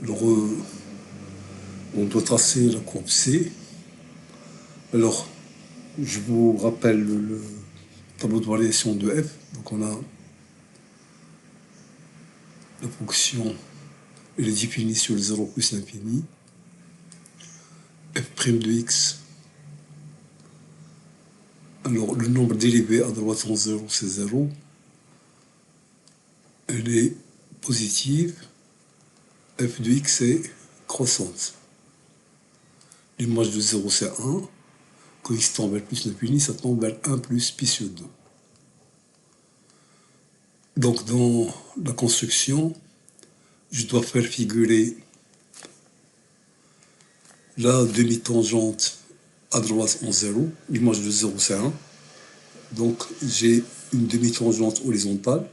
Alors, on doit tracer la courbe C. Alors, je vous rappelle le tableau de variation de f. Donc, on a la fonction, elle est définie sur le 0 plus l'infini. f' de x. Alors, le nombre d'élévés à droite en 0, c'est 0. Elle est positive. F de x est croissante. L'image de 0, c'est 1. Quand x tend vers plus l'infini, ça tend vers 1 plus pi sur 2. Donc, dans la construction, je dois faire figurer la demi-tangente à droite en 0. L'image de 0, c'est 1. Donc, j'ai une demi-tangente horizontale.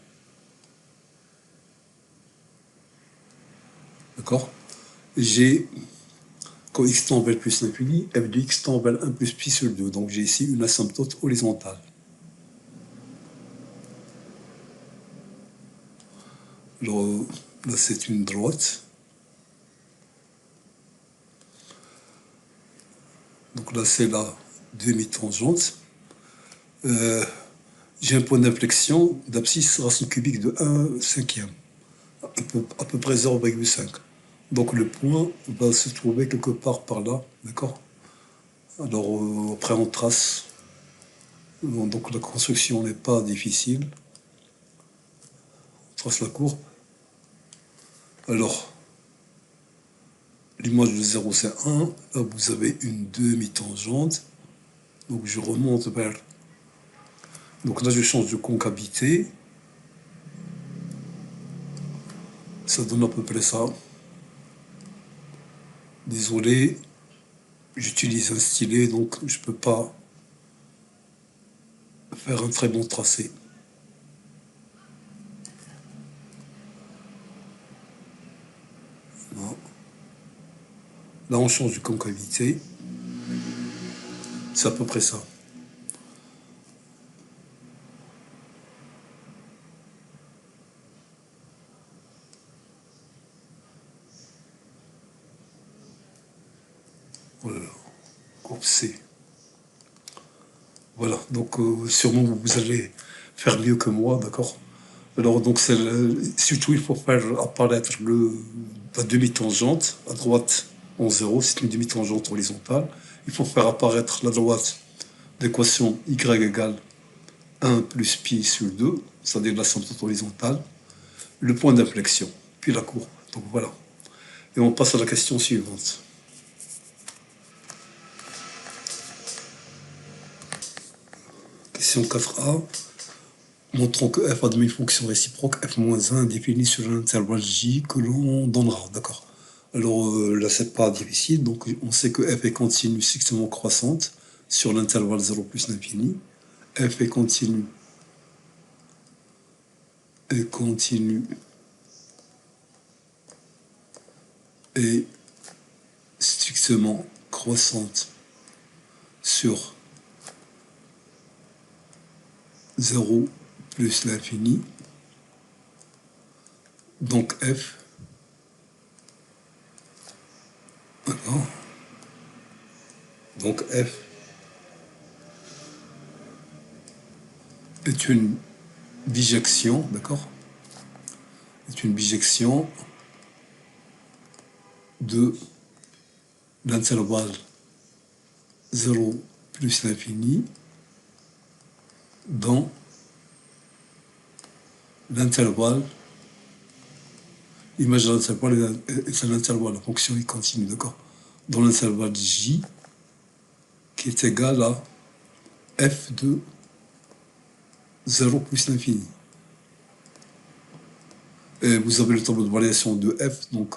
D'accord? J'ai, quand x tend vers plus l'infini, f de x tend vers 1 plus pi sur 2. Donc, j'ai ici une asymptote horizontale. Alors, là, c'est une droite. Donc là, c'est la demi-tangente. J'ai un point d'inflexion d'abscisse racine cubique de 1 cinquième, à peu près 0,5. Donc le point va se trouver quelque part par là, d'accord? Alors après on trace. Donc la construction n'est pas difficile. On trace la courbe. Alors, l'image de 0 c'est 1. Là vous avez une demi-tangente. Donc je remonte vers... Donc là je change de concavité. Ça donne à peu près ça. Désolé, j'utilise un stylet, donc je ne peux pas faire un très bon tracé. Voilà. Là, on change de concavité. C'est à peu près ça. Voilà, courbe C. Voilà, donc sûrement vous allez faire mieux que moi, d'accord? Alors, donc, surtout, il faut faire apparaître la demi-tangente à droite en 0, c'est une demi-tangente horizontale. Il faut faire apparaître la droite d'équation y égale 1 plus pi sur 2, c'est-à-dire l'asymptote horizontale, le point d'inflexion, puis la courbe. Donc voilà. Et on passe à la question suivante. Question 4a. Montrons que f a de une fonction réciproque f-1 définie sur un intervalle j que l'on donnera. D'accord. Alors là, c'est pas difficile. Donc on sait que f est continue strictement croissante sur l'intervalle 0 plus l'infini. F est continue et strictement croissante sur 0 plus l'infini. Donc f, donc f est une bijection, d'accord? Est une bijection de l'intervalle 0 plus l'infini dans l'intervalle. L'image de l'intervalle est un intervalle, la fonction est continue, d'accord? Dans l'intervalle j qui est égal à f de 0 plus l'infini. Et vous avez le tableau de variation de f, donc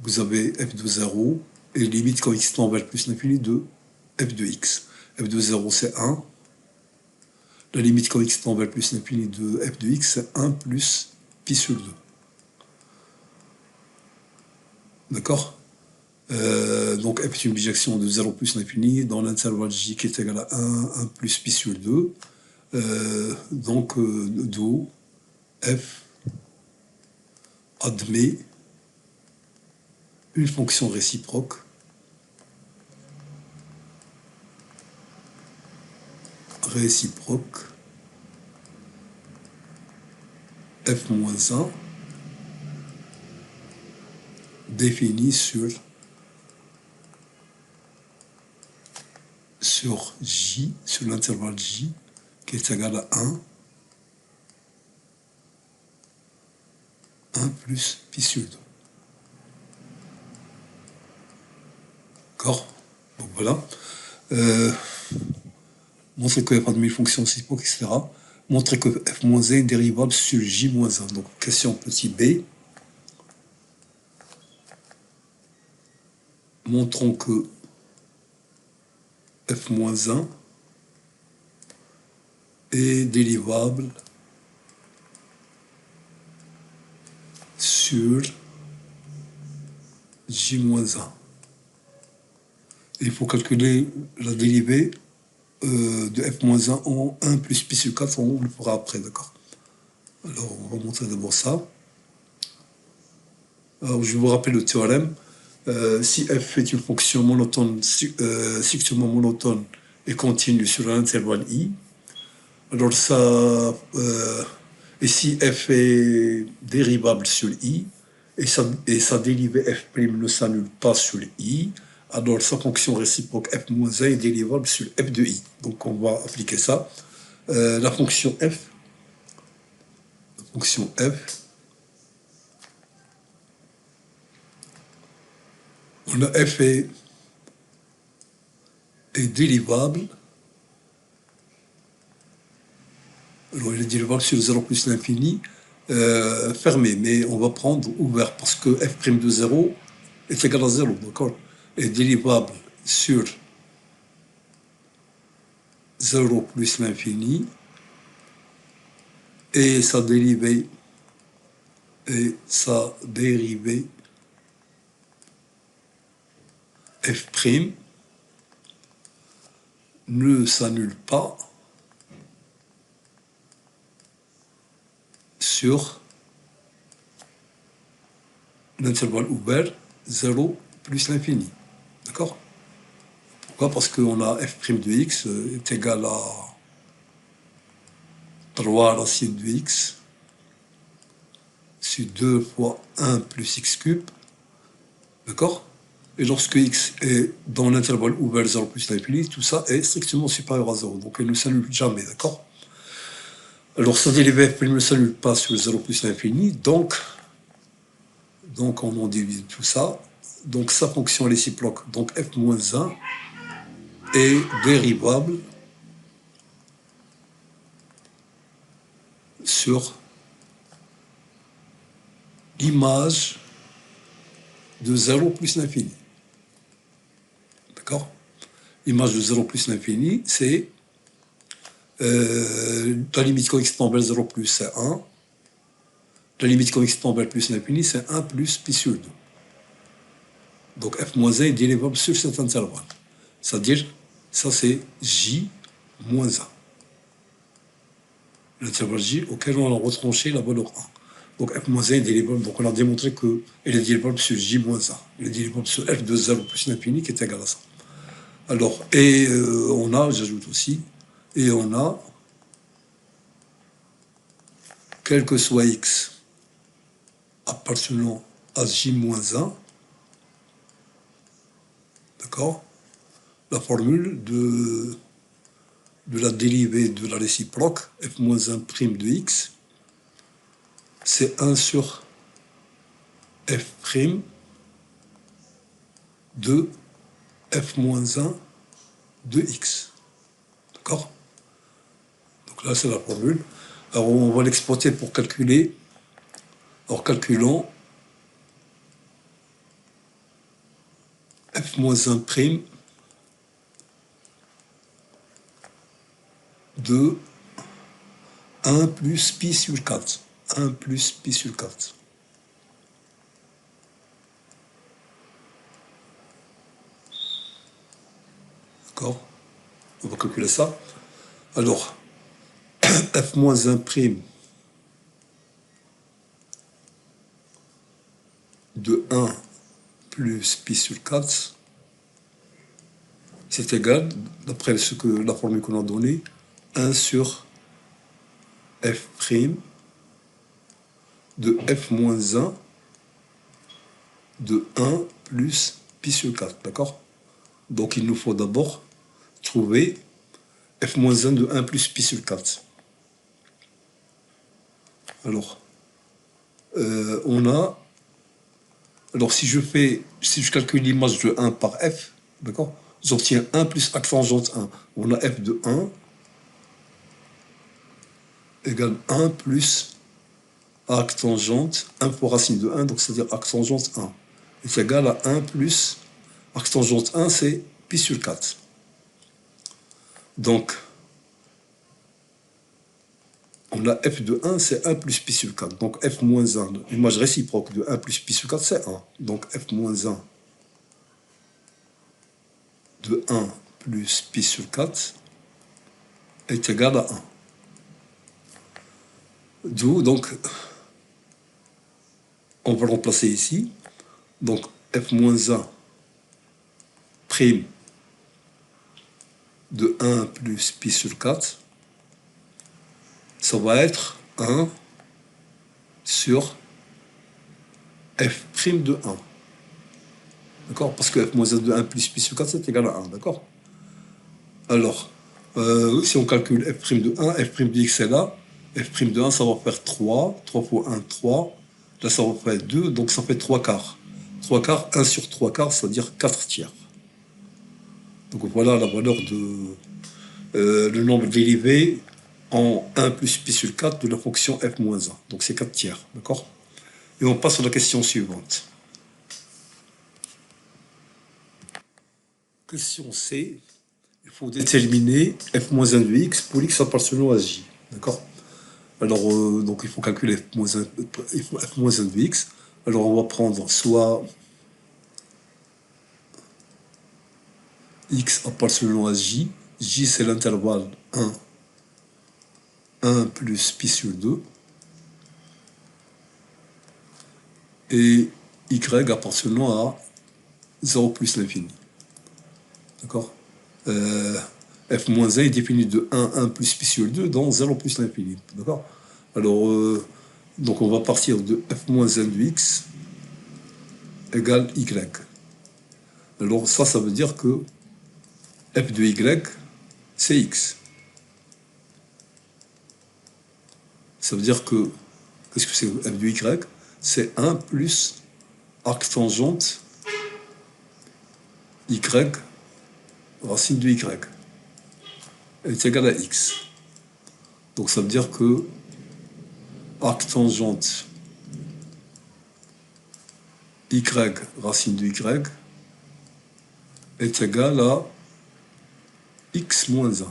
vous avez f de 0 et limite quand x tend vers plus l'infini de f de x. F de 0 c'est 1. La limite quand x tend vers plus l'infini de f de x c'est 1 plus pi sur 2. D'accord? Donc f est une bijection de 0 plus l'infini dans l'intervalle j qui est égal à 1 plus pi sur 2. d'où f admet une fonction réciproque f-1 définie sur J, sur l'intervalle J, qui est égal à 1 plus pi sur 2. D'accord? Donc voilà. Montrer qu'il n'y a pas de mille fonctions réciproques, etc. Montrer que f-1 est dérivable sur J-1. Donc, question petit b. Montrons que f-1 est dérivable sur J-1. Il faut calculer la dérivée de f-1 en 1 plus pi sur 4, on le fera après, d'accord? Alors, on va montrer d'abord ça. Alors, je vous rappelle le théorème. Si f est une fonction monotone, strictement monotone et continue sur un intervalle i, alors ça, et si f est dérivable sur i, et sa dérivée f' ne s'annule pas sur i, alors sa fonction réciproque f-1 est dérivable sur f de i. Donc on va appliquer ça. La fonction f, on a f est dérivable. Alors il est dérivable sur 0 plus l'infini, fermé, mais on va prendre ouvert parce que f' de 0 est égal à 0, d'accord? Est dérivable sur 0 plus l'infini et sa dérivée f' ne s'annule pas sur l'intervalle ouvert 0 plus l'infini. D'accord? Pourquoi? Parce qu'on a f' de x est égal à 3 racine de x sur 2 fois 1 plus x cube. D'accord? Et lorsque x est dans l'intervalle ouvert 0 plus l'infini, tout ça est strictement supérieur à 0. Donc elle ne s'annule jamais. D'accord? Alors sa dérivée f' ne s'annule pas sur 0 plus l'infini. Donc on en divise tout ça. Donc sa fonction réciproque, donc f-1, est dérivable sur l'image de 0 plus l'infini. D'accord? L'image de 0 plus l'infini, c'est la limite quand x tend vers 0 plus, c'est 1. La limite quand x tend vers plus l'infini, c'est 1 plus pi sur 2. Donc f-1 est dérivable sur cet intervalle. C'est-à-dire, ça c'est j-1. L'intervalle j auquel on a retranché la valeur 1. Donc f-1 est dérivable. Donc on a démontré qu'elle est dérivable sur j-1. Elle est dérivable sur f de 0 plus l'infini qui est égal à ça. Alors, et on a, j'ajoute aussi, et on a, quel que soit x appartenant à j-1, d'accord, la formule de la dérivée de la réciproque f-1' de x, c'est 1 sur f' de f-1 de x. D'accord? Donc là, c'est la formule. Alors, on va l'exploiter pour calculer. Alors, calculons f-1' de 1 plus pi sur 4. 1 plus pi sur 4. D'accord? On va calculer ça. Alors, f-1' de 1 plus pi sur 4, c'est égal, d'après la formule qu'on a donnée, 1 sur f' de f moins 1 de 1 plus pi sur 4, d'accord? Donc il nous faut d'abord trouver f moins 1 de 1 plus pi sur 4. Alors, on a... Alors si je calcule l'image de 1 par f, d'accord? J'obtiens 1 plus arc tangente 1. On a f de 1 égale 1 plus arc tangente 1 fois racine de 1, donc c'est-à-dire arc tangente 1. Est égal à 1 plus arc tangente 1, c'est pi sur 4. Donc, on a f de 1, c'est 1 plus pi sur 4. Donc f moins 1, l'image réciproque de 1 plus pi sur 4, c'est 1. Donc f moins 1 de 1 plus pi sur 4 est égal à 1. D'où, donc, on va remplacer ici. Donc f moins 1 prime de 1 plus pi sur 4, ça va être 1 sur f' de 1. D'accord? Parce que f moins 1 de 1 plus pi sur 4, c'est égal à 1. D'accord? Alors, si on calcule f' de 1, f' de x est là. F' de 1, ça va faire 3. 3 fois 1, 3. Là, ça va faire 2, donc ça fait 3 quarts. 3 quarts, 1 sur 3 quarts, c'est-à-dire 4 tiers. Donc voilà la valeur de le nombre dérivé en 1 plus pi sur 4 de la fonction f moins 1. Donc c'est 4 tiers, d'accord? Et on passe à la question suivante. Question C. Il faut déterminer f moins 1 de x pour x appartenant à j, d'accord? Alors, donc il faut calculer f moins 1 de x. Alors on va prendre soit x appartenant à j. J, c'est l'intervalle 1 plus pi sur 2. Et y appartenant à 0 plus l'infini. D'accord? F moins 1 est défini de 1 plus pi sur 2 dans 0 plus l'infini. D'accord? Alors, donc on va partir de f moins 1 de x égale y. Alors ça veut dire que f de y, c'est x. Ça veut dire que, qu'est-ce que c'est f de y? C'est 1 plus arc tangente y racine de y est égal à x. Donc ça veut dire que arc tangente y racine de y est égal à x moins 1.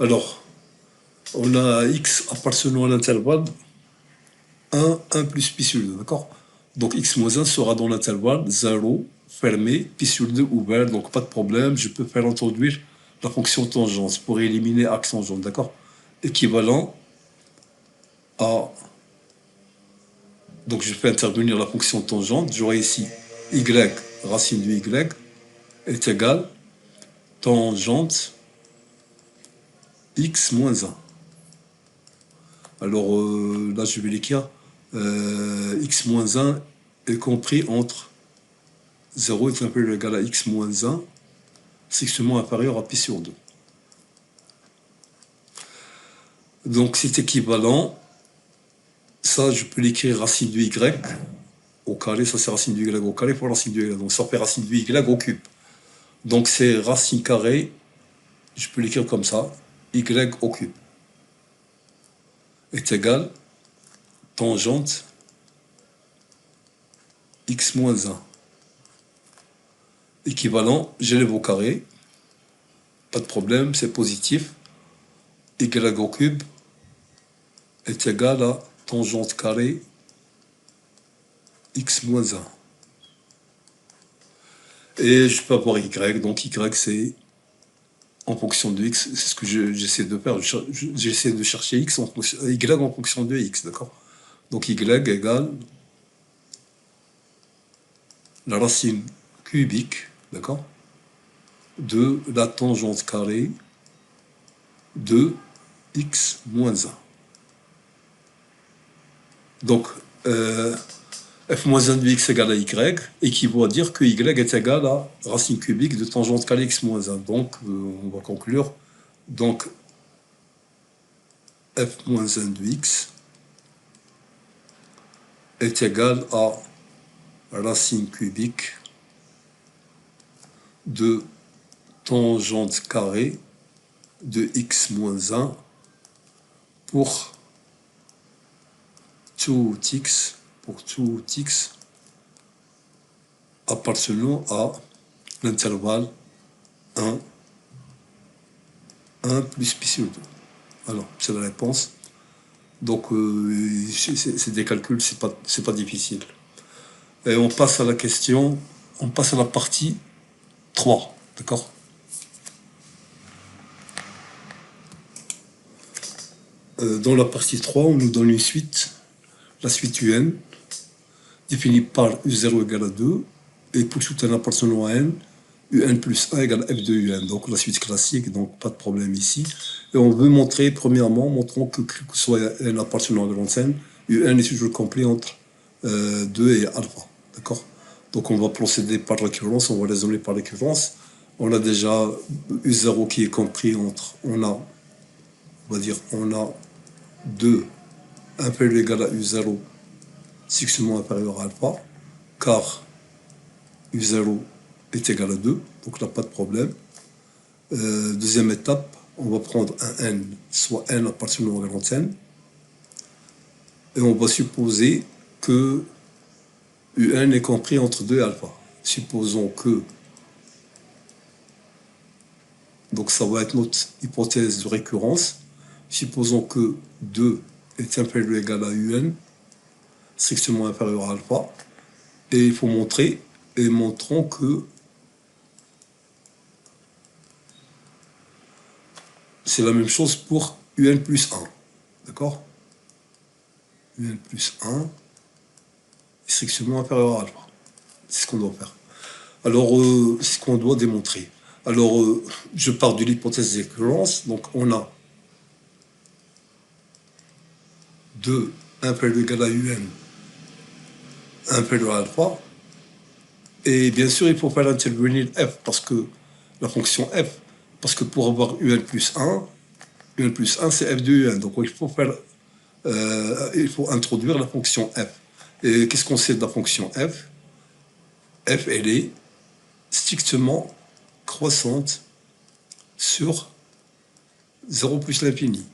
Alors, on a x appartenant à l'intervalle 1 plus pi sur 2, d'accord? Donc x moins 1 sera dans l'intervalle 0 fermé, pi sur 2 ouvert, donc pas de problème, je peux faire introduire la fonction tangente pour éliminer arc tangente, d'accord? Équivalent à... Donc je fais intervenir la fonction tangente, j'aurai ici y racine de y est égal tangente x moins 1. Alors là je vais l'écrire, x moins 1 est compris entre 0 est inférieur ou égal à x moins 1, strictement inférieur à pi sur 2. Donc c'est équivalent, ça je peux l'écrire racine de y au carré, ça c'est racine de y au carré pour racine de y, donc ça fait racine de y au cube. Donc c'est racine carrée, je peux l'écrire comme ça, y au cube est égal tangente x moins 1. Équivalent, j'élève au carré, pas de problème, c'est positif, y au cube est égal à tangente carré x moins 1. Et je peux avoir y, donc y c'est en fonction de x, c'est ce que j'essaie de faire, j'essaie de chercher x y en fonction de x, d'accord? Donc y égale la racine cubique, d'accord, de la tangente carrée de x moins 1. Donc, f moins 1 de x égale à y équivaut à dire que y est égal à racine cubique de tangente carrée x moins 1. Donc, on va conclure. Donc, f moins 1 de x est égal à racine cubique de tangente carrée de x moins 1 pour tout x appartenant à l'intervalle 1 plus pi sur 2. Alors, c'est la réponse. Donc, c'est des calculs, c'est pas difficile. Et on passe à la question, on passe à la partie 3, d'accord? Dans la partie 3, on nous donne une suite, la suite UN, définie par U0 égale à 2, et pour tout n appartenant à n, UN plus 1 égale f de UN. Donc la suite classique, donc pas de problème ici. Et on veut montrer, premièrement, montrons que soit n appartenant à la grande n, UN est toujours complet entre 2 et alpha. D'accord? Donc on va procéder par récurrence, on va raisonner par récurrence. On a déjà U0 qui est compris entre, on a 2 inférieur ou égal à U0 strictement inférieur à alpha, car U0 est égal à 2, donc là pas de problème. Deuxième étape, on va prendre un n, soit n appartenant à la grande n, et on va supposer que Un est compris entre 2 et alpha. Supposons que, donc ça va être notre hypothèse de récurrence, supposons que 2 est inférieur ou égal à Un, strictement inférieur à alpha, et il faut montrer, et montrons que c'est la même chose pour Un plus 1, d'accord? Un plus 1 est strictement inférieur à alpha. C'est ce qu'on doit faire. Alors, c'est ce qu'on doit démontrer. Alors, je pars de l'hypothèse de récurrence. Donc, on a 2 inférieur ou égal à UN inférieur à alpha. Et bien sûr, il faut faire intervenir f, parce que la fonction f, parce que pour avoir UN plus 1 c'est f de UN. Donc, il faut introduire la fonction f. Et qu'est-ce qu'on sait de la fonction f? F, elle est strictement croissante sur 0 plus l'infini.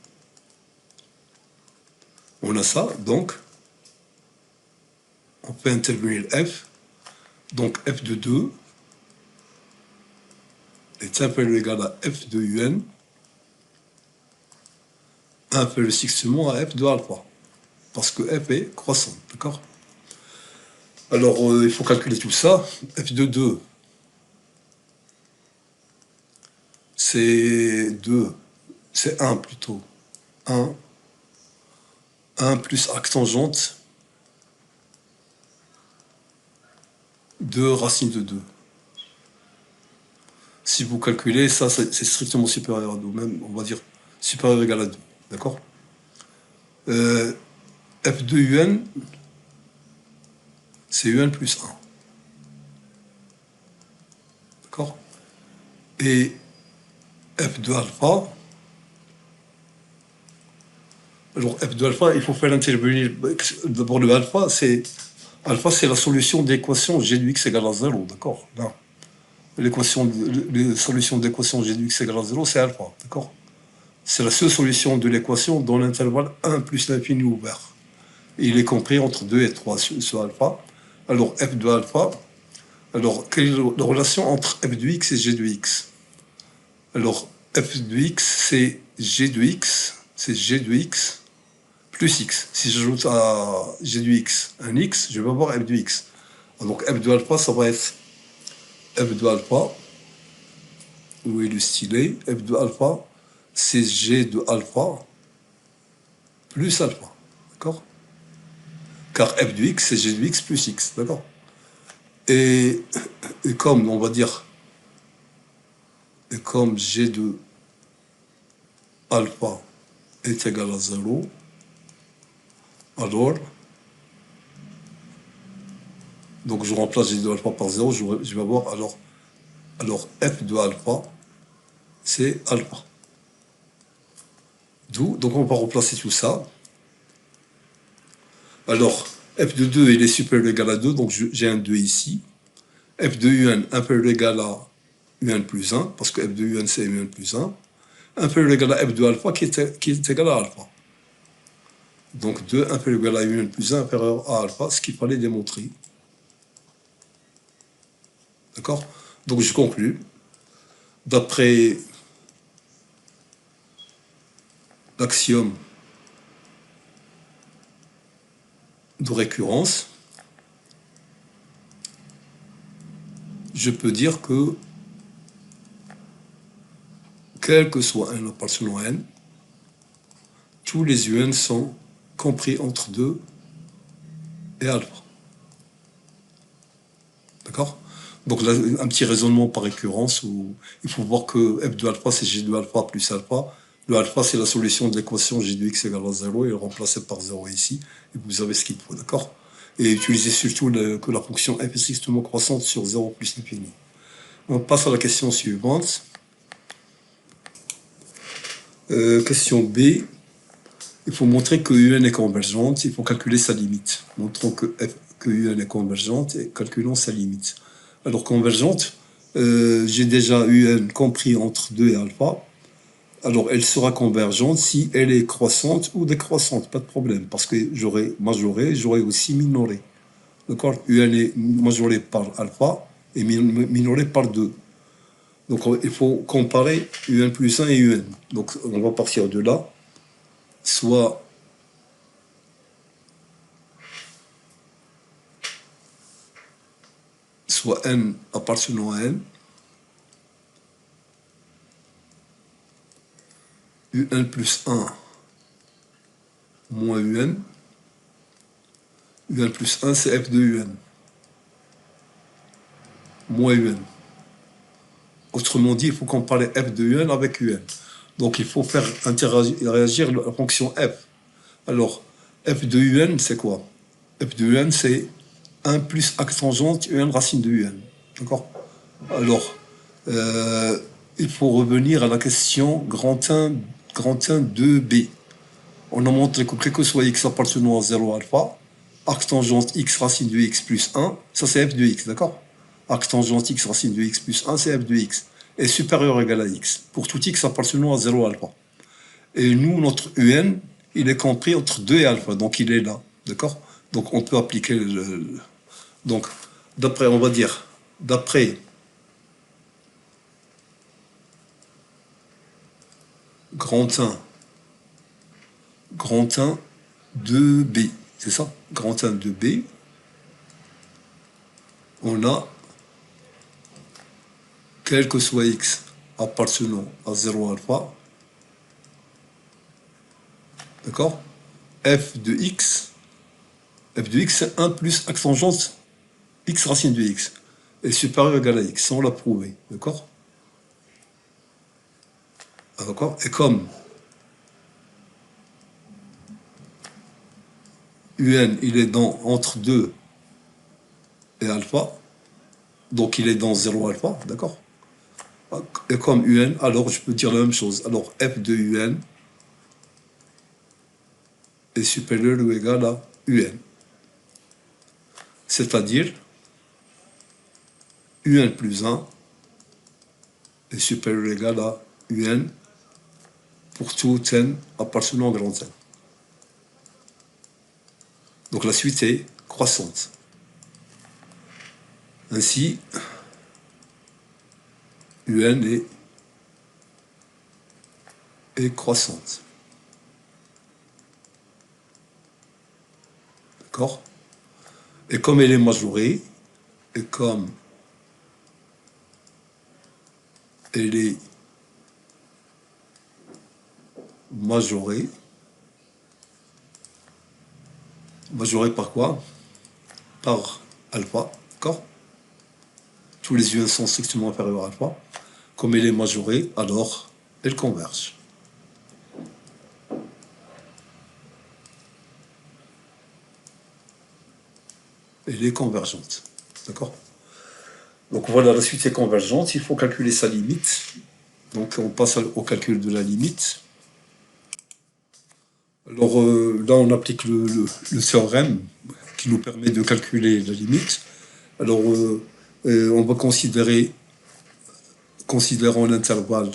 On a ça, donc on peut intervenir f. Donc f de 2 est inférieur ou égal à f de un inférieur strictement à f de alpha, parce que f est croissante, d'accord? Alors, il faut calculer tout ça. F de 2, c'est 2, c'est 1 plutôt. 1 plus arc tangente de racine de 2. Si vous calculez, ça, c'est strictement supérieur à 2, même, on va dire, supérieur ou égal à 2, d'accord? F de UN, c'est UN plus 1. D'accord? Et f de alpha, alors f de alpha, il faut faire intervenir, d'abord le alpha, c'est la solution d'équation g de x égale à 0, d'accord? La solution d'équation g de x égale à 0, c'est alpha, d'accord? C'est la seule solution de l'équation dans l'intervalle 1 plus l'infini ouvert. Et il est compris entre 2 et 3 sur alpha. Alors f de alpha, alors quelle est la relation entre f de x et g de x? Alors f de x, c'est g de x plus x. Si j'ajoute à g de x un x, je vais avoir f de x. Donc f de alpha, ça va être f de alpha, où est le stylet? F de alpha, c'est g de alpha plus alpha, d'accord? Car f de x, c'est g de x plus x, d'accord? Et, et comme, on va dire, et comme G de alpha est égal à 0, alors, donc je remplace G de alpha par 0, je vais avoir alors F de alpha, c'est alpha. D'où, donc on va remplacer tout ça. Alors, F de 2, il est supérieur ou égal à 2, donc j'ai un 2 ici. F de UN inférieur ou égal à UN plus 1, parce que F de UN c'est UN plus 1. Inférieur ou égal à F de alpha qui est égal à alpha. Donc 2 inférieur ou égal à UN plus 1 inférieur à alpha, ce qu'il fallait démontrer. D'accord? Donc je conclus. D'après l'axiome de récurrence, je peux dire que quel que soit n appartenant à n, tous les UN sont compris entre 2 et alpha. D'accord? Donc là, un petit raisonnement par récurrence où il faut voir que f de alpha c'est g de alpha plus alpha. Le alpha c'est la solution de l'équation g de x égale à 0 et le remplacer par 0 ici. Et vous avez ce qu'il faut, d'accord? Et utilisez surtout que la fonction f est strictement croissante sur 0 plus l'infini. On passe à la question suivante. Question B. Il faut montrer que UN est convergente, il faut calculer sa limite. Montrons que UN est convergente et calculons sa limite. Alors convergente, j'ai déjà UN compris entre 2 et alpha. Alors elle sera convergente si elle est croissante ou décroissante, pas de problème, parce que j'aurai majoré, j'aurai aussi minoré. D'accord? UN est majoré par alpha et minoré par 2. Donc il faut comparer UN plus 1 et UN. Donc on va partir de là. Soit n appartenant à n, un plus 1 moins un plus 1 c'est f de un, moins un. Autrement dit, il faut comparer f de un avec un. Donc il faut faire interagir la fonction f. Alors, f de un, c'est quoi? F de un, c'est 1 plus axe tangente un racine de un. D'accord? Alors, il faut revenir à la question grand 1 2b. On a montré que quel que soit x appartenant à 0 alpha, axe tangente x racine de x plus 1, ça c'est f de x, d'accord? Axe tangente x racine de x plus 1, c'est f de x, est supérieur ou égal à x, pour tout x appartenant à 0 alpha. Et nous, notre un, il est compris entre 2 et alpha, donc il est là, d'accord? Donc on peut appliquer donc, d'après, on va dire, d'après grand 1 2b, c'est ça? Grand 1 2b, on a, quel que soit x appartenant à 0 alpha, d'accord? F de x c'est 1 plus axe tangente x racine de x est supérieur ou égal à x, ça on l'a prouvé, d'accord? D'accord? Et comme un il est entre 2 et alpha, donc il est dans 0 alpha, d'accord? Et comme un, alors je peux dire la même chose. Alors f de un est supérieur ou égal à un. C'est-à-dire un plus 1 est supérieur ou égal à un pour tout n appartenant à grand N. Donc la suite est croissante. Ainsi, un est croissante. D'accord? Et comme elle est majorée, et comme elle est majorée par quoi? Par alpha, d'accord? tous les UN sont strictement inférieurs à alpha. Comme elle est majorée, alors elle converge. Elle est convergente. D'accord? Donc voilà, la suite est convergente. Il faut calculer sa limite. Donc on passe au calcul de la limite. Alors là, on applique le théorème qui nous permet de calculer la limite. Alors on va considérant l'intervalle,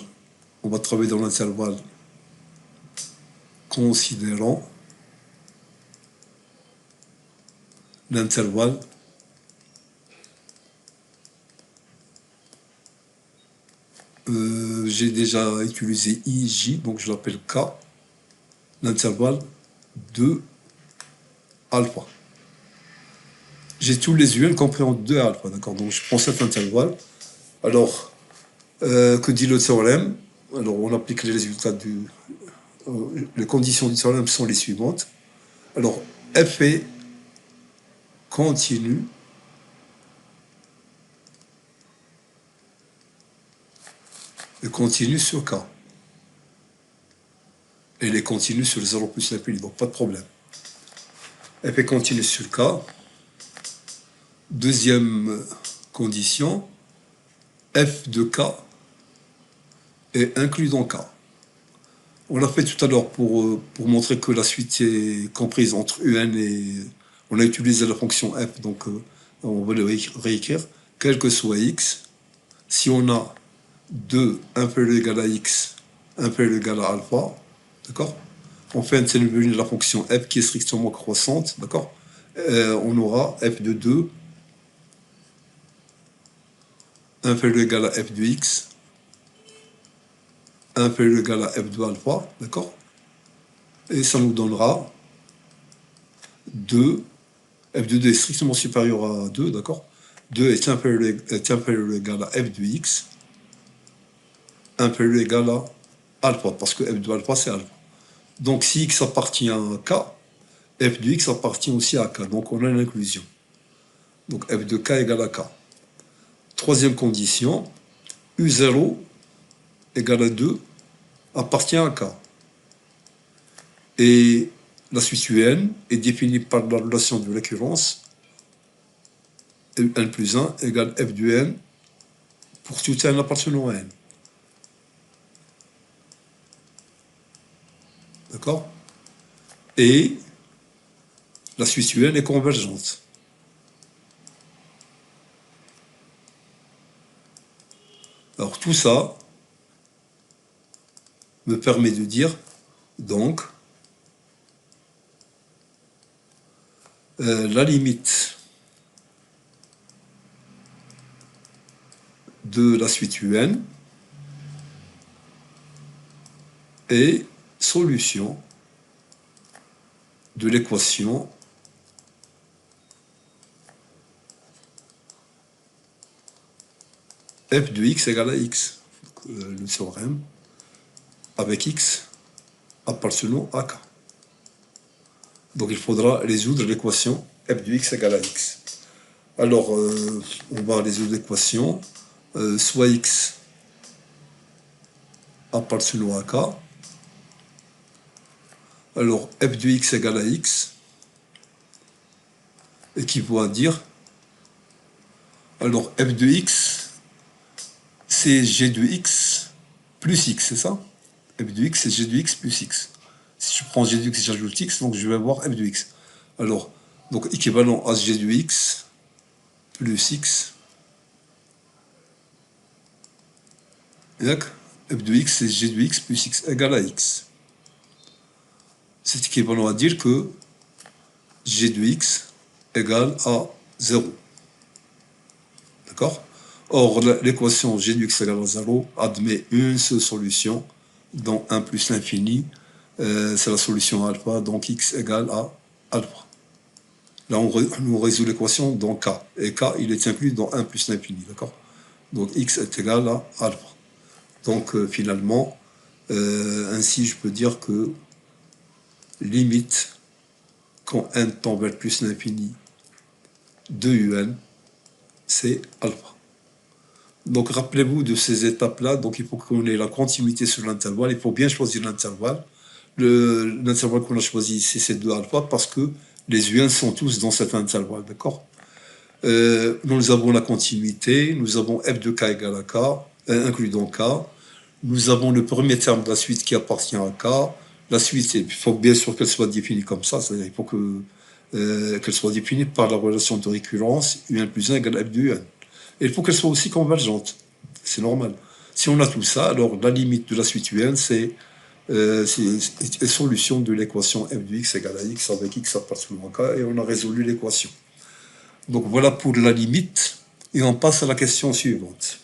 on va travailler dans l'intervalle considérant l'intervalle j'ai déjà utilisé IJ, donc je l'appelle K, l'intervalle de alpha. J'ai tous les UN compris en 2 alpha, d'accord? Donc je prends cet intervalle. Alors, que dit le théorème? Alors on applique les résultats les conditions du théorème sont les suivantes. Alors, F est continu et continue sur K. Et elle est continue sur 0 plus l'infini, donc pas de problème. F est continue sur K. Deuxième condition, F de K est inclus dans K. On l'a fait tout à l'heure pour montrer que la suite est comprise entre UN et... On a utilisé la fonction F, donc on va le réécrire. Quel que soit X, si on a 2 inférieur ou égal à X, inférieur ou égal à alpha, d'accord? On fait intervenir la fonction F qui est strictement croissante, d'accord? On aura F de 2 inférieur ou égal à F de X, inférieur ou égal à F de alpha, d'accord? Et ça nous donnera 2, F de 2 est strictement supérieur à 2, d'accord? 2 est inférieur ou égal à F de X, inférieur ou égal à alpha, parce que F de alpha, c'est alpha. Donc, si X appartient à K, F de X appartient aussi à K, donc on a une inclusion. Donc, F de K égale à K. Troisième condition, U0 égale à 2 appartient à K. Et la suite UN est définie par la relation de récurrence n plus 1 égale F de N pour tout n appartenant à N. D'accord? Et la suite UN est convergente. Alors tout ça me permet de dire, donc, la limite de la suite UN est solution de l'équation f de x égale à x. Donc, le théorème avec x appartenant à k. Donc il faudra résoudre l'équation f de x égale à x. Alors, on va résoudre l'équation soit x appartenant à k. Alors, f de x égale à x équivaut à dire, alors f de x, c'est g de x plus x, c'est ça? F de x, c'est g de x plus x. Si je prends g de x et j'ajoute x, donc je vais avoir f de x. Alors, donc équivalent à g de x plus x. Donc, f de x, c'est g de x plus x égale à x. C'est équivalent à dire que g de x égale à 0. D'accord? Or, l'équation g de x égale à 0 admet une seule solution, dont 1 plus l'infini, c'est la solution alpha, donc x égale à alpha. Là, on résout l'équation dans k, et k, il est inclus dans 1 plus l'infini, d'accord? Donc x est égal à alpha. Donc, finalement, ainsi, je peux dire que limite, quand n tend vers plus l'infini, de un, c'est alpha. Donc rappelez-vous de ces étapes-là. Donc il faut qu'on ait la continuité sur l'intervalle. Il faut bien choisir l'intervalle. L'intervalle qu'on a choisi ici, c'est 2 alpha parce que les UN sont tous dans cet intervalle, d'accord? Nous avons la continuité, nous avons f de k égale à k, inclus dans k. Nous avons le premier terme de la suite qui appartient à k. La suite, il faut bien sûr qu'elle soit définie comme ça, c'est-à-dire il faut qu'elle soit définie par la relation de récurrence un plus 1 égale f de un. Et il faut qu'elle soit aussi convergente, c'est normal. Si on a tout ça, alors la limite de la suite un, c'est une solution de l'équation f de x égale à x avec x appartenant à k, et on a résolu l'équation. Donc voilà pour la limite, et on passe à la question suivante.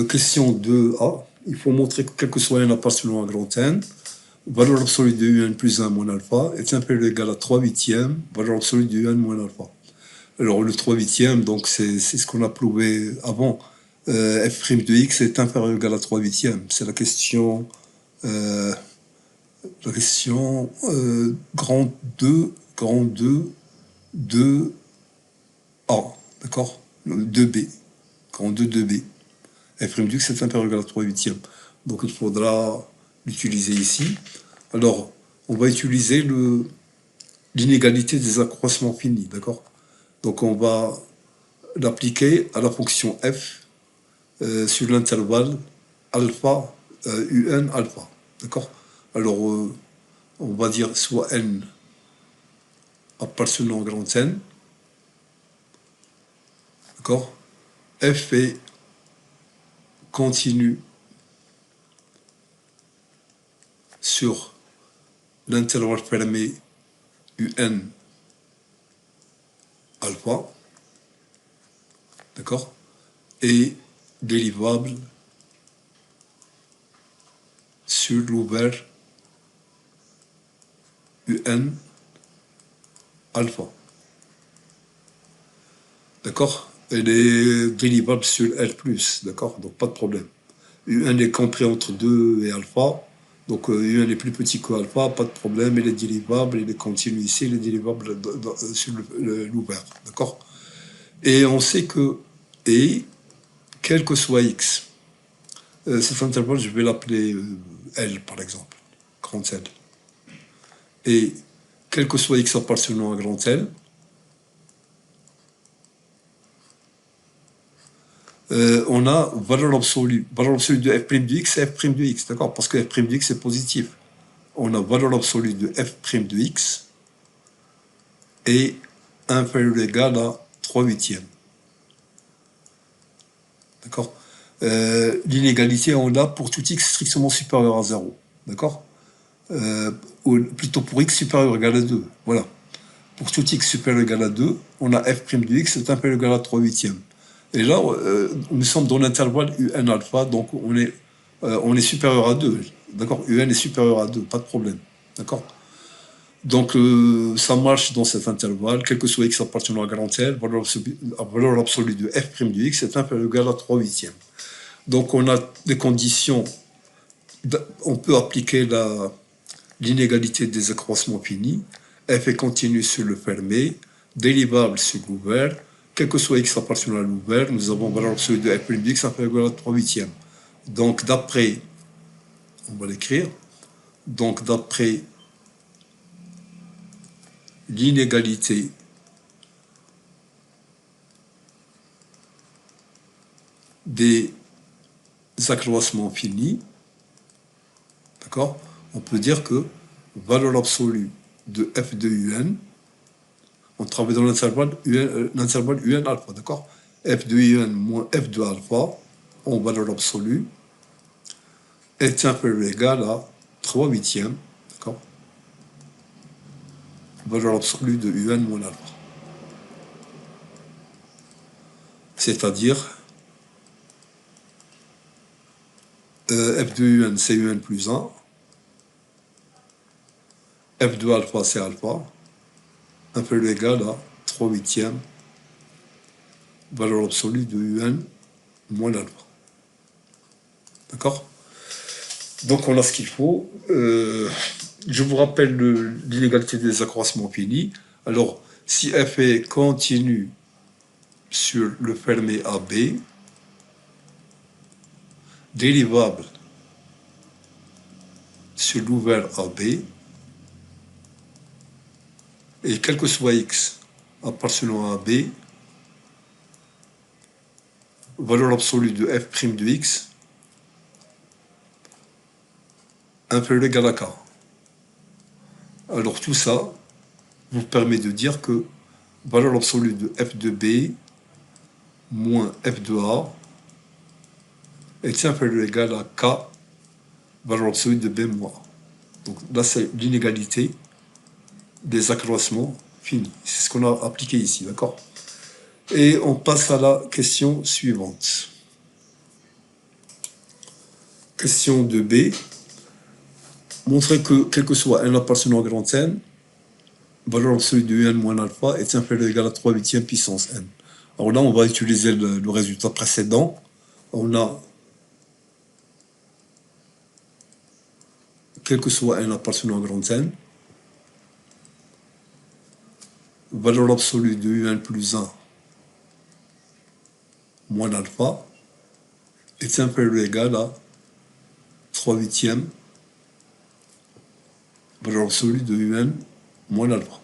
Question 2a, il faut montrer que quel que soit n appartenant à grand N, valeur absolue de un plus 1 moins alpha est inférieur ou égal à 3 huitièmes, valeur absolue de un moins alpha. Alors le 3 huitièmes, donc c'est ce qu'on a prouvé avant. F' de x est inférieur ou égal à 3 huitièmes. C'est la question grand 2 de A, d'accord? 2b, grand 2 2b. F' de x est inférieur ou égal à 3 huitièmes. Donc il faudra l'utiliser ici. Alors, on va utiliser l'inégalité des accroissements finis, d'accord? Donc on va l'appliquer à la fonction f sur l'intervalle alpha, un alpha, d'accord? Alors, on va dire soit n appartenant à grand N, d'accord? F est continu sur l'intervalle fermé un alpha, d'accord? Et dérivable sur l'ouvert un alpha. D'accord? Elle est dérivable sur L+, d'accord? Donc pas de problème. Un est compris entre 2 et alpha, donc un est plus petit que alpha, pas de problème, il est dérivable, il est continu ici, il est dérivable sur l'ouvert, d'accord? Et on sait que, et, quel que soit x, cet intervalle, je vais l'appeler L, par exemple, grand L. Et, quel que soit x appartenant à grand L, on a valeur absolue de f' de x et f' de x, d'accord? Parce que f' de x est positif. On a valeur absolue de f' de x et inférieur ou égal à 3 huitièmes. D'accord? L'inégalité, on l'a pour tout x strictement supérieur à 0. D'accord? Ou plutôt pour x supérieur ou égal à 2. Voilà. Pour tout x supérieur ou égal à 2, on a f' de x est inférieur ou égal à 3 huitièmes. Et là, nous sommes dans l'intervalle un alpha, donc on est supérieur à 2. D'accord? Un est supérieur à 2, pas de problème. D'accord? Donc, ça marche dans cet intervalle, quel que soit x appartenant à grand L, valeur absolue de f' de x est inférieur ou égal à 3 huitièmes. Donc, on a des conditions, on peut appliquer l'inégalité des accroissements finis, f est continu sur le fermé, dérivable sur l'ouvert, quel que soit x appartenant à l'ouvert, nous avons valeur absolue de f' de x inférieur ou égal à 3 huitièmes. Donc, d'après, on va l'écrire, donc d'après l'inégalité des accroissements finis, d'accord? On peut dire que valeur absolue de f de un, on travaille dans l'intervalle un alpha, d'accord? F de un moins f de alpha en valeur absolue est inférieur ou égal à 3 huitièmes, d'accord? Valeur absolue de un moins alpha. C'est-à-dire f de un c'est un plus 1, f de alpha c'est alpha, inférieur ou égal à 3 huitièmes, valeur absolue de un moins alpha. D'accord? Donc on a ce qu'il faut. Je vous rappelle l'inégalité des accroissements finis. Alors, Si f est continu sur le fermé AB, dérivable sur l'ouvert AB, et quel que soit x appartenant à AB, valeur absolue de f' de x inférieur ou égal à k. Alors tout ça vous permet de dire que valeur absolue de f de B moins f de A est inférieur ou égal à k, valeur absolue de B moins A. Donc là, c'est l'inégalité des accroissements finis. C'est ce qu'on a appliqué ici, d'accord? Et on passe à la question suivante. Question de B. Montrer que, quel que soit n appartenant à grand N, valeur absolue de un moins alpha est inférieur ou égal à 3 huitièmes puissance n. Alors là, on va utiliser le résultat précédent. On a, quel que soit n appartenant à grand N, valeur absolue de un plus 1 moins alpha est inférieur ou égal à 3 huitièmes valeur absolue de un moins alpha.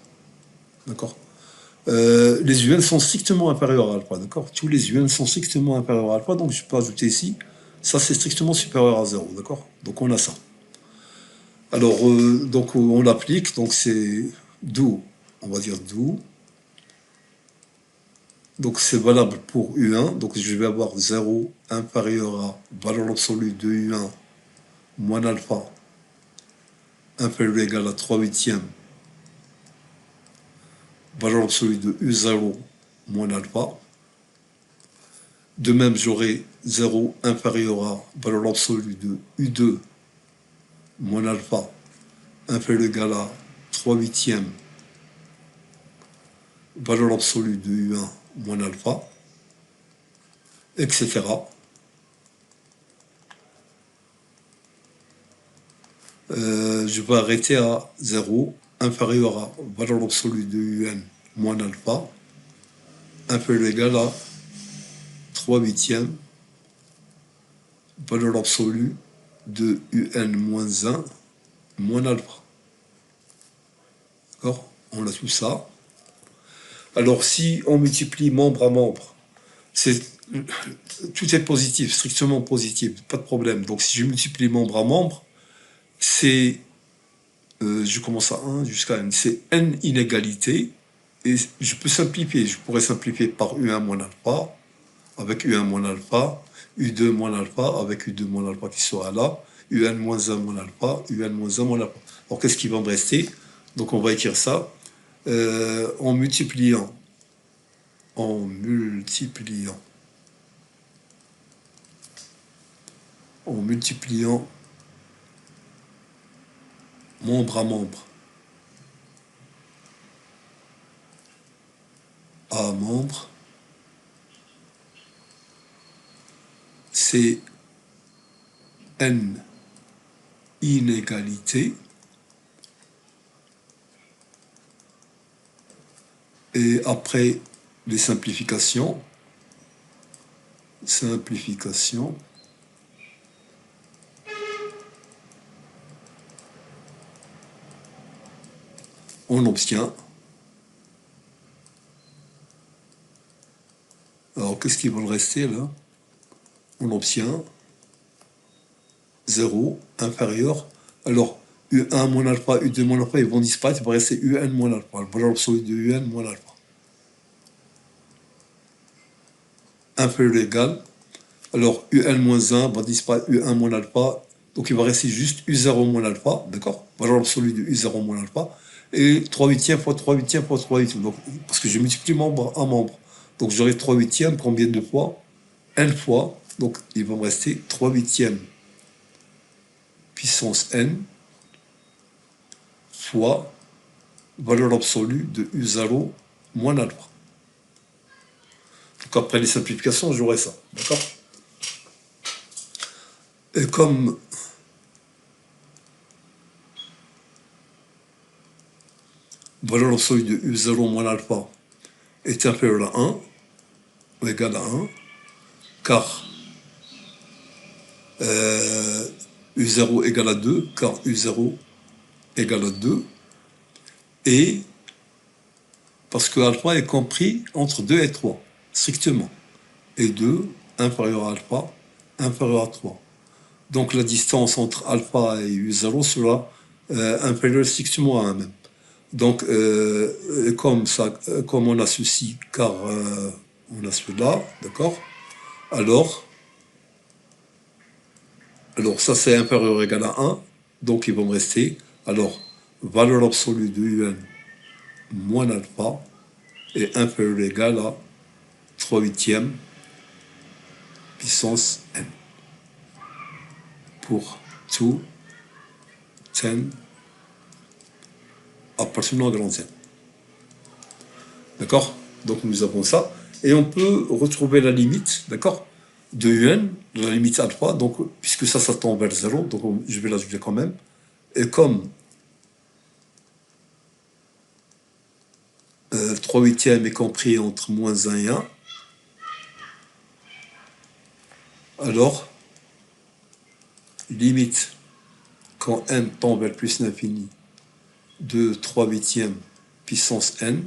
D'accord? Les UN sont strictement inférieurs à alpha, d'accord? Tous les UN sont strictement inférieurs à alpha, donc je peux ajouter ici, ça c'est strictement supérieur à 0, d'accord? Donc on a ça. Alors, donc on l'applique, donc c'est d'où, on va dire d'où. Donc c'est valable pour U1, donc je vais avoir 0 inférieur à valeur absolue de U1 moins alpha inférieur ou égal à 3 huitièmes valeur absolue de U0 moins alpha. De même, j'aurai 0 inférieur à valeur absolue de U2 moins alpha inférieur ou égal à 3 huitièmes valeur absolue de U1 moins alpha, etc. Je vais arrêter à 0 inférieur à valeur absolue de Un moins alpha inférieur ou égal à 3 huitièmes valeur absolue de Un moins 1 moins alpha. D'accord? On a tout ça. Alors si on multiplie membre à membre, tout est positif, strictement positif, pas de problème. Donc si je multiplie membre à membre, c'est, je commence à 1 jusqu'à n, c'est n inégalités, et je peux simplifier, je pourrais simplifier par U1 moins alpha, avec U1 moins alpha, U2 moins alpha, avec U2 moins alpha qui sera là, UN moins 1 moins alpha, UN moins 1 moins alpha. Alors qu'est-ce qui va me rester? Donc on va écrire ça en multipliant, en multipliant, en multipliant membre à membre à membre, c'est n inégalités, et après les simplifications, on obtient. Alors qu'est-ce qui va le rester là? On obtient 0 inférieur. Alors U1 moins alpha, U2 moins alpha, ils vont disparaître, il va rester UN moins alpha, la valeur absolue de UN moins alpha. Inférieur ou égal. Alors UN moins 1 va disparaître U1 moins alpha, donc il va rester juste U0 moins alpha, d'accord? Valeur absolue de U0 moins alpha. Et 3 huitièmes fois 3 huitièmes fois 3 huitièmes. Donc, parce que je multiplie membre à membre. Donc j'aurai 3 huitièmes, combien de fois? N fois. Donc il va me rester 3 huitièmes puissance N fois valeur absolue de U0 moins alpha. Donc après les simplifications, j'aurai ça. D'accord? Et comme valeur absolue de U0 moins alpha est inférieure à 1, ou égale à 1, car U0 égale à 2, car U0 égale à 2, et parce que alpha est compris entre 2 et 3, strictement. Et 2, inférieur à alpha, inférieur à 3. Donc la distance entre alpha et U0 sera inférieure strictement à 1 même. Donc, comme on a ceci, car on a cela, d'accord? Alors, ça c'est inférieur ou égal à 1, donc il va me rester, alors, valeur absolue de Un moins alpha est inférieur ou égal à 3 huitièmes puissance n pour tout 10 appartenant à grand N. D'accord? Donc nous avons ça. Et on peut retrouver la limite, d'accord, de Un, la limite alpha, donc, puisque ça tend vers 0, donc je vais l'ajouter quand même. Et comme 3 huitièmes est compris entre moins 1 et 1, alors, limite, quand n tend vers plus l'infini, de 3 huitièmes puissance n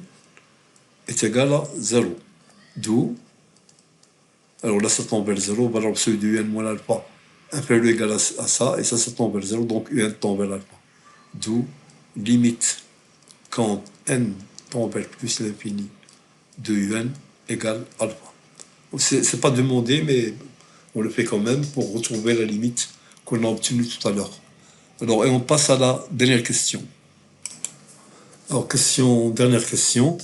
est égal à 0. D'où, alors là, ça tend vers 0, valeur absolue de Un moins alpha inférieur ou égal à ça, et ça tend vers 0, donc Un tend vers l'alpha. D'où, limite, quand n tend vers plus l'infini, de Un égale alpha. C'est pas demandé, mais on le fait quand même pour retrouver la limite qu'on a obtenue tout à l'heure. Alors, et on passe à la dernière question. Alors, dernière question.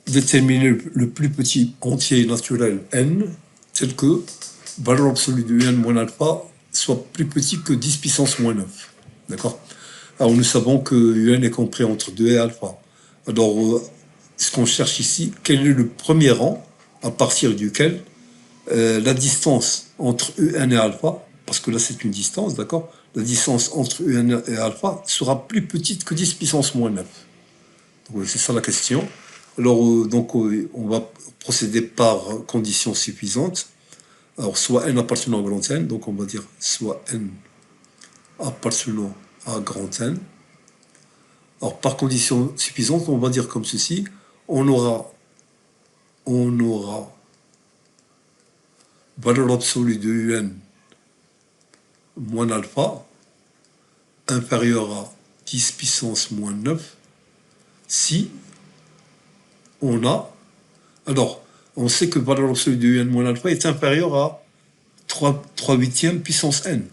Déterminer le plus petit entier naturel n, tel que valeur absolue de Un moins alpha soit plus petit que 10 puissance moins 9. D'accord? Alors, nous savons que Un est compris entre 2 et alpha. Alors, ce qu'on cherche ici, quel est le premier rang à partir duquel la distance entre Un et alpha, parce que là c'est une distance, d'accord? La distance entre Un et alpha sera plus petite que 10 puissance moins 9. C'est ça la question. Alors, on va procéder par conditions suffisantes. Alors, soit n appartenant à grand N, donc on va dire soit n appartenant à grand N. Alors, par conditions suffisantes, on va dire comme ceci. On aura valeur absolue de Un moins alpha inférieur à 10 puissance moins 9 si on a... Alors, on sait que valeur absolue de Un moins alpha est inférieure à 3 huitièmes puissance n,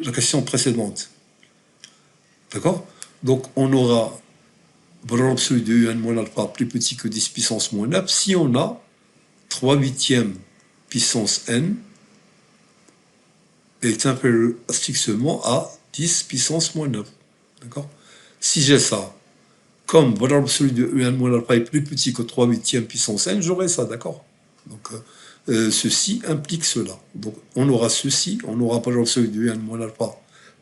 la question précédente. D'accord? Donc, on aura valeur absolue de Un moins alpha plus petit que 10 puissance moins 9 si on a 3 huitièmes puissance n est inférieur strictement à 10 puissance moins 9. D'accord? Si j'ai ça, comme valeur absolue de Un moins alpha est plus petit que 3 huitièmes puissance n, j'aurai ça, d'accord? Donc, ceci implique cela. Donc, on aura ceci, on aura valeur absolue de Un moins alpha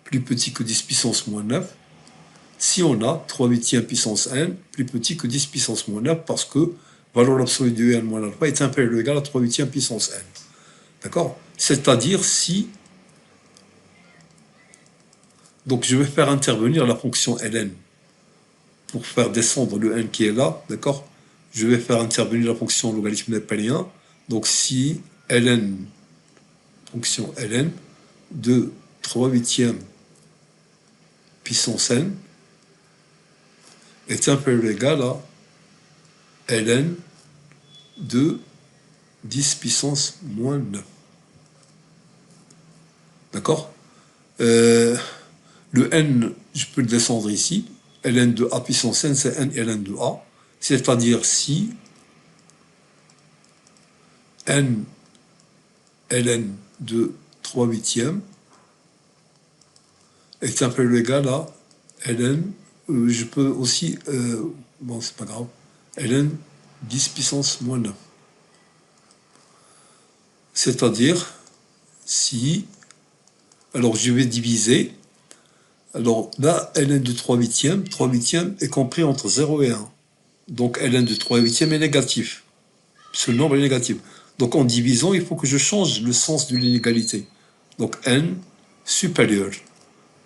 plus petit que 10 puissance moins 9, si on a 3 huitièmes puissance n plus petit que 10 puissance moins 9, parce que valeur absolue de Un moins alpha est inférieure ou égale à 3 huitièmes puissance n. D'accord? C'est-à-dire si... Donc, je vais faire intervenir la fonction ln pour faire descendre le n qui est là, d'accord? Je vais faire intervenir la fonction logarithme népalien. Donc, si ln, fonction ln, de 3 huitièmes puissance n est inférieur ou égal à ln de 10 puissance moins 9. D'accord? Le n, je peux le descendre ici. Ln de a puissance n, c'est n ln de a. C'est-à-dire si n ln de 3 huitièmes est inférieur ou égal à ln, je peux aussi, bon c'est pas grave, ln 10 puissance moins 9. C'est-à-dire si, alors je vais diviser Alors là, ln de 3 huitièmes est compris entre 0 et 1. Donc ln de 3 huitièmes est négatif. Ce nombre est négatif. Donc en divisant, il faut que je change le sens de l'inégalité. Donc n supérieur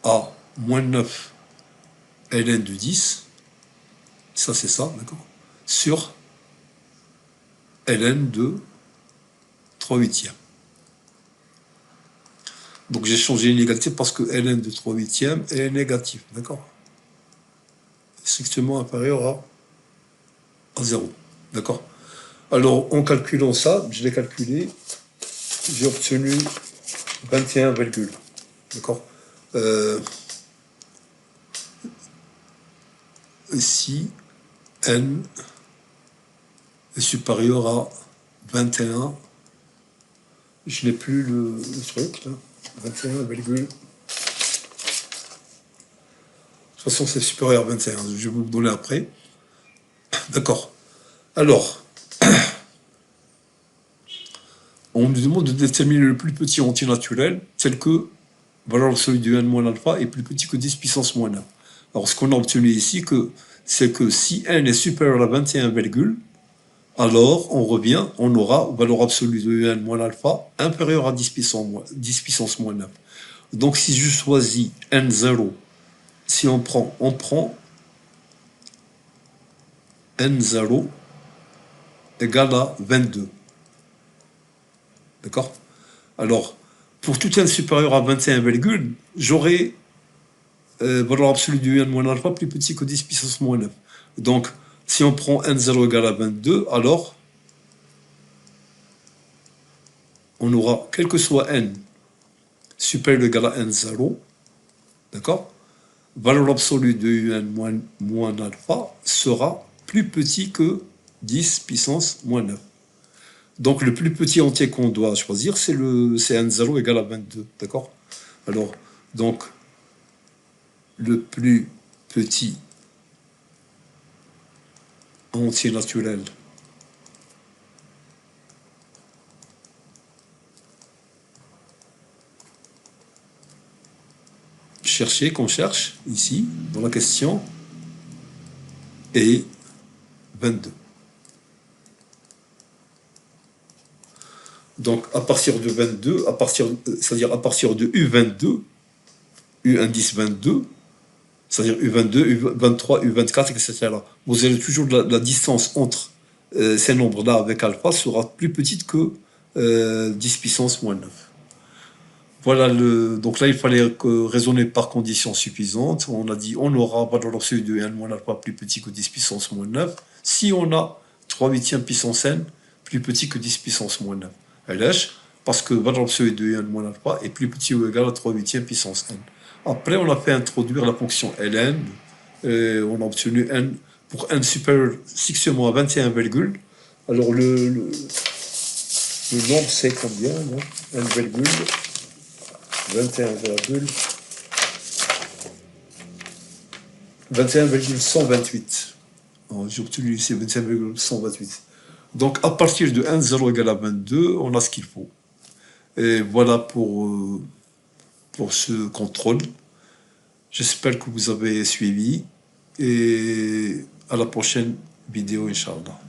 à moins 9 ln de 10, ça c'est ça, d'accord, sur ln de 3 huitièmes. Donc j'ai changé l'inégalité parce que ln de 3 huitièmes est négatif, d'accord, strictement inférieur à 0, d'accord. Alors en calculant ça, je l'ai calculé, j'ai obtenu 21, d'accord. Ici, n est supérieur à 21, je n'ai plus le truc, là. 21, de toute façon c'est supérieur à 21, je vais vous le donner après. D'accord. Alors, on nous demande de déterminer le plus petit entier naturel, tel que valeur absolue de n moins alpha est plus petit que 10 puissance moins 1. Alors ce qu'on a obtenu ici, c'est que si n est supérieur à 21, alors on revient, on aura valeur absolue de n moins alpha inférieure à 10 puissance moins 9. Donc si je choisis n0, si on prend n0 égale à 22. D'accord? Alors, pour tout n supérieur à 21, j'aurai valeur absolue du n moins alpha plus petit que 10 puissance moins 9. Donc, si on prend n0 égale à 22, alors on aura, quel que soit n supérieur ou égal à n0, d'accord, valeur absolue de un moins alpha sera plus petit que 10 puissance moins 9. Donc le plus petit entier qu'on doit choisir, c'est n0 égal à 22, d'accord. Alors, donc, le plus petit entier naturel qu'on cherche ici, dans la question, est 22. Donc, à partir de 22, c'est-à-dire à partir de U22, U indice 22, c'est-à-dire U22, U23, U24, etc. Vous avez toujours la distance entre ces nombres-là avec alpha sera plus petite que 10 puissance moins 9. Voilà, donc là, il fallait raisonner par conditions suffisantes. On a dit on aura valeur absolue de n moins alpha plus petit que 10 puissance moins 9 si on a 3 huitièmes puissance n plus petit que 10 puissance moins 9. LH, parce que valeur absolue de n moins alpha est plus petit ou égal à 3 huitièmes puissance n. Après, on a fait introduire la fonction ln, et on a obtenu n pour n supérieur strictement à 21, alors le nombre c'est combien, non, n 21,128. J'ai obtenu ici 21,128. Donc à partir de n0 égale à 22, on a ce qu'il faut. Et voilà pour ce contrôle. J'espère que vous avez suivi. Et à la prochaine vidéo, Inch'Allah.